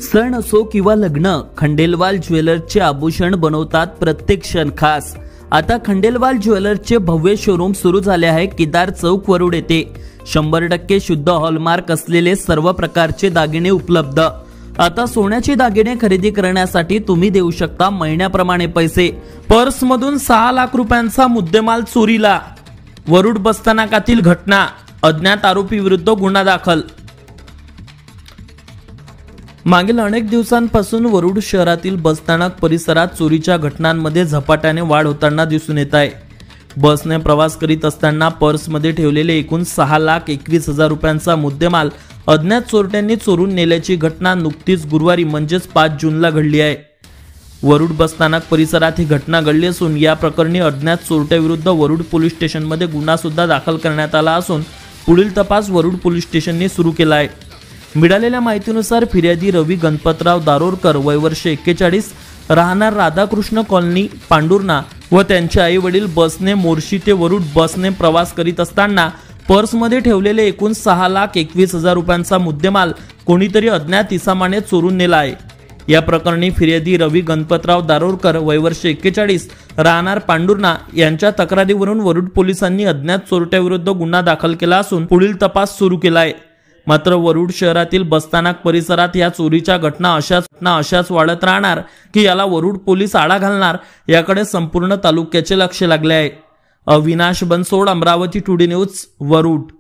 सण असो किंवा लग्न, खंडेलवाल ज्वेलर्सचे आभूषण बनवतात प्रत्येक क्षण खास। आता खंडेलवाल ज्वेलर्सचे भव्य शोरूम सुरू झाले आहे केदार चौक वरुड येथे। 100% शुद्ध हॉलमार्क असलेले सर्व प्रकारचे दागिने उपलब्ध। आता सोन्याचे दागिने खरेदी करण्यासाठी तुम्ही देऊ शकता महिन्याप्रमाणे पैसे। पर्स मधून 6 लाख रुपयांचा मुद्देमाल चोरीला। वरुड बसस्थानकातील घटना, अज्ञात आरोपी विरुद्ध गुन्हा दाखल। मागील अनेक दिवसांपासून वरुड शहरातील बसस्थानक परिसरात चोरीच्या घटनांमध्ये झपाट्याने वाढ होताना दिसून येत आहे। बसने प्रवास करीत असताना पर्समध्ये ठेवलेले एकूण 6,21,000 रुपयांचा मुद्देमाल अज्ञात चोरट्यांनी चोरून नेल्याची घटना नुकतीच गुरुवारी म्हणजेच 5 जूनला घडली आहे। वरुड बसस्थानक परिसरात ही घटना घडली असून या प्रकरणी अज्ञात चोरट्याविरुद्ध वरुड पोलीस स्टेशनमध्ये गुन्हा सुद्धा दाखल करण्यात आला असून पुढील तपास वरुड पोलीस स्टेशनने सुरू केला आहे। मिळालेल्या माहितीनुसार फिर्यादी रवी गणपतराव दारोरकर, वय वर्ष 41, राहणार राधाकृष्ण कॉलनी, पांडुर्णा व त्यांचे आई वडील बसने मोर्शी ते वरुड बसने प्रवास करीत असताना पर्समध्ये ठेवलेले एकूण 6,21,000 रुपयांचा मुद्देमाल कोणीतरी अज्ञात इसमाने चोरून नेला आहे। या प्रकरणी फिर्यादी रवी गणपतराव दारोरकर, वय वर्ष 41, राहणार पांडुर्णा यांच्या तक्रारीवरून वरुड पोलिसांनी अज्ञात चोरट्याविरुद्ध गुन्हा दाखल केला असून पुढील तपास सुरू केला आहे। मात्र वरुड शहरातील बसस्थानक परिसरात या चोरीच्या घटना अशाच वाढत राहणार की याला वरुड पोलीस आळा घालणार याकडे संपूर्ण तालुक्याचे लक्ष लागले आहे। Avinash Bansod, Amravati today news, Warud.